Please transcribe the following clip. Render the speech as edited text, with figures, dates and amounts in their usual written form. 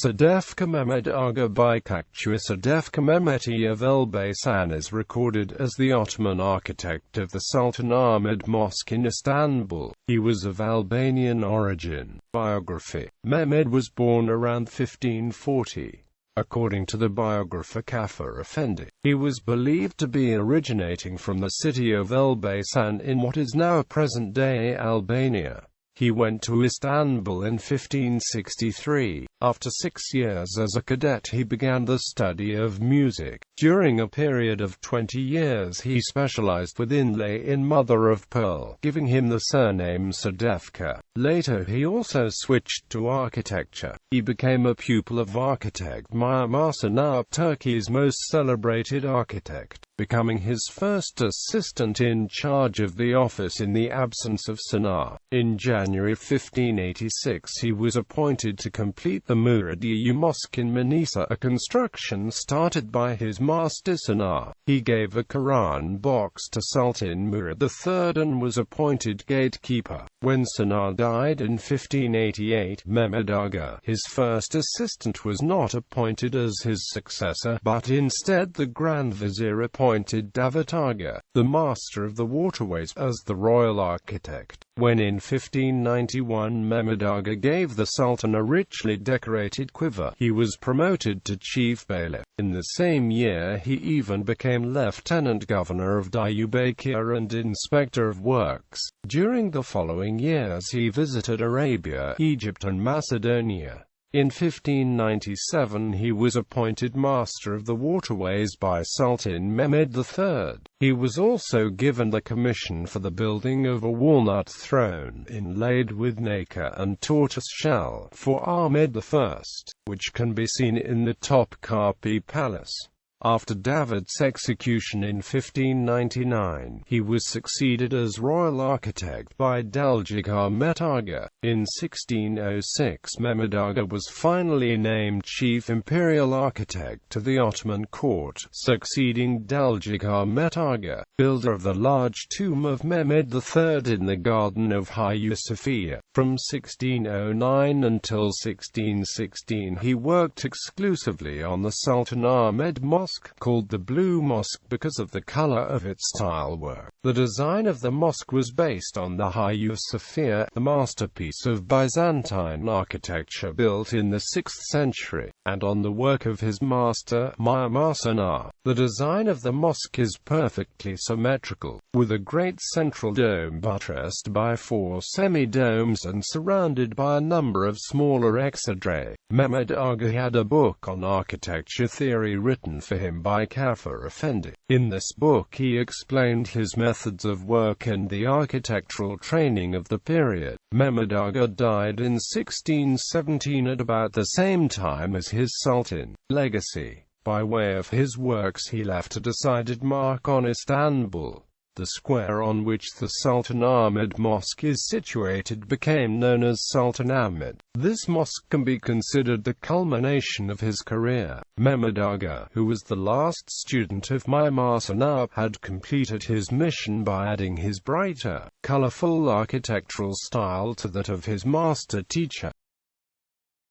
Sedefkar Mehmed Agha Biçakçiu. Sedefkar Mehmeti of Elbasan is recorded as the Ottoman architect of the Sultan Ahmed Mosque in Istanbul. He was of Albanian origin. Biography. Mehmed was born around 1540. According to the biographer Kafir Effendi, he was believed to be originating from the city of Elbasan in what is now present-day Albania. He went to Istanbul in 1563. After 6 years as a cadet he began the study of music. During a period of 20 years he specialized with inlay in mother-of-pearl, giving him the surname Sedefkar. Later he also switched to architecture. He became a pupil of architect Mehmeti, Turkey's most celebrated architect, becoming his first assistant in charge of the office in the absence of Sinar. In January 1586 he was appointed to complete the Blue Mosque in Manisa, a construction started by his master Sinar. He gave a Quran box to Sultan Mehmed III and was appointed gatekeeper. When Sinar died in 1588, Mehmed Agha, his first assistant, was not appointed as his successor, but instead the Grand Vizier appointed Davut Agha, the master of the waterways, as the royal architect. When in 1591 Mehmed Agha gave the Sultan a richly decorated quiver, he was promoted to chief bailiff. In the same year he even became lieutenant governor of Diyarbakir and inspector of works. During the following years he visited Arabia, Egypt and Macedonia. In 1597 he was appointed Master of the Waterways by Sultan Mehmed III. He was also given the commission for the building of a walnut throne, inlaid with nacre and tortoise shell, for Ahmed I, which can be seen in the Topkapi Palace. After Davut's execution in 1599, he was succeeded as royal architect by Sedefkar Mehmed Agha. In 1606 Mehmed Agha was finally named chief imperial architect to the Ottoman court, succeeding Sedefkar Mehmed Agha, builder of the large tomb of Mehmed III in the garden of Hagia Sophia. From 1609 until 1616 he worked exclusively on the Sultan Ahmed Mosque, called the Blue Mosque because of the color of its tile work. The design of the mosque was based on the Hagia Sophia, the masterpiece of Byzantine architecture built in the 6th century, and on the work of his master, Mehmeti. The design of the mosque is perfectly symmetrical, with a great central dome buttressed by 4 semi-domes and surrounded by a number of smaller exedrae. Mehmed Agha had a book on architecture theory written for him by Kafir Effendi. In this book he explained his methods of work and the architectural training of the period. Mehmed Agha died in 1617 at about the same time as his Sultan. Legacy. By way of his works he left a decided mark on Istanbul. The square on which the Sultan Ahmed Mosque is situated became known as Sultan Ahmed. This mosque can be considered the culmination of his career. Mehmed Agha, who was the last student of Mehmeti, had completed his mission by adding his brighter, colorful architectural style to that of his master teacher.